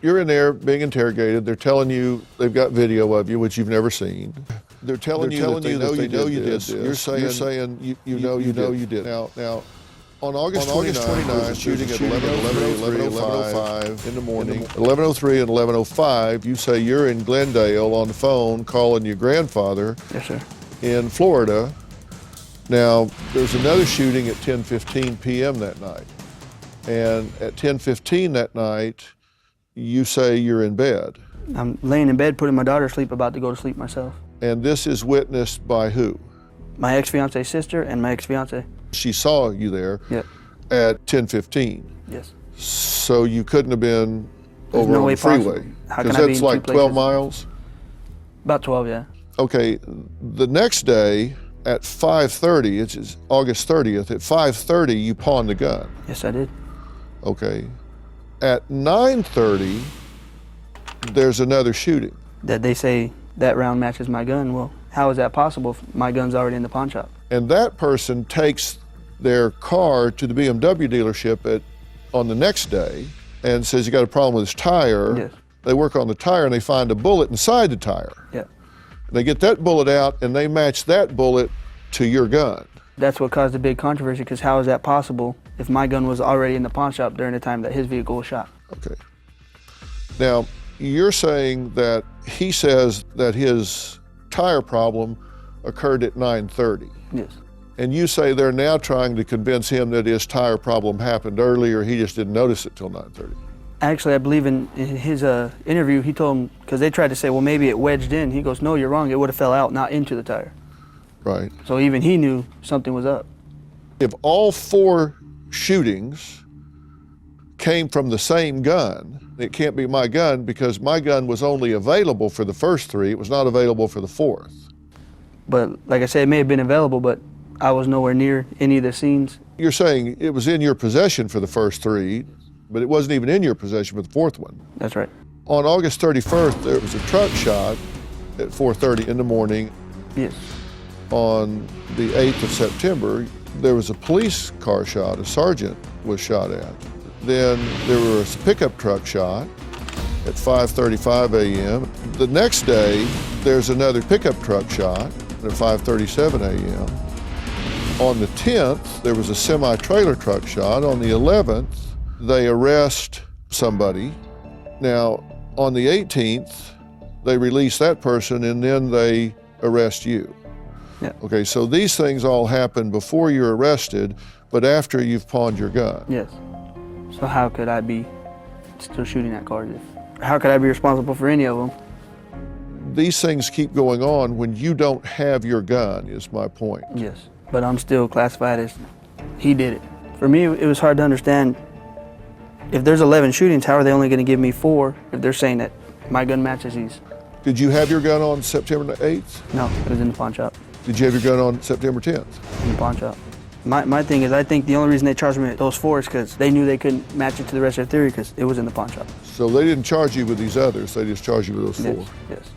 You're in there being interrogated. They're telling you they've got video of you, which you've never seen. They're telling you that they know you did this. You're saying you know you did. Now, on August 29th, shooting at 11:05 in the morning. 11:03 and 11:05, you say you're in Glendale on the phone calling your grandfather. Yes, sir. In Florida. Now, there's another shooting at 10:15 p.m. that night. And at 10:15 that night, you say you're in bed. I'm laying in bed, putting my daughter to sleep, about to go to sleep myself. And this is witnessed by who? My ex-fiance's sister and my ex-fiance. She saw you there Yep. at 10:15. Yes. So you couldn't have been There's over no on way the freeway. possible. How Because can I be that's in like two 12 places? miles? About 12, yeah. Okay, the next day at 5:30, it's August 30th, at 5:30 you pawned the gun. Yes, I did. Okay. At 9:30, there's another shooting. That they say that round matches my gun. Well, how is that possible if my gun's already in the pawn shop? And that person takes their car to the BMW dealership on the next day and says you got a problem with his tire. Yes. They work on the tire and they find a bullet inside the tire. Yeah. They get that bullet out and they match that bullet to your gun. That's what caused a big controversy, because how is that possible if my gun was already in the pawn shop during the time that his vehicle was shot? Okay. Now, you're saying that he says that his tire problem occurred at 9:30. Yes. And you say they're now trying to convince him that his tire problem happened earlier, he just didn't notice it till 9:30. Actually, I believe in his interview, he told him, because they tried to say, well, maybe it wedged in. He goes, no, you're wrong. It would have fell out, not into the tire. Right. So even he knew something was up. If all 4 shootings came from the same gun, it can't be my gun because my gun was only available for the first 3. It was not available for the 4th. But like I said, it may have been available, but I was nowhere near any of the scenes. You're saying it was in your possession for the first 3, but it wasn't even in your possession for the 4th one. That's right. On August 31st, there was a truck shot at 4:30 in the morning. Yes. On the 8th of September, there was a police car shot, a sergeant was shot at. Then there was a pickup truck shot at 5:35 a.m. The next day, there's another pickup truck shot at 5:37 a.m. On the 10th, there was a semi-trailer truck shot. On the 11th, they arrest somebody. Now, on the 18th, they release that person and then they arrest you. Yeah. Okay, so these things all happen before you're arrested, but after you've pawned your gun. Yes. So how could I be still shooting at cars? How could I be responsible for any of them? These things keep going on when you don't have your gun, is my point. Yes. But I'm still classified as he did it. For me, it was hard to understand. If there's 11 shootings, how are they only going to give me 4 if they're saying that my gun matches these? Did you have your gun on September 8th? No, it was in the pawn shop. Did you have your gun on September 10th? In the pawn shop. My thing is, I think the only reason they charged me with those 4 is because they knew they couldn't match it to the rest of their theory because it was in the pawn shop. So they didn't charge you with these others, they just charged you with those 4? Yes.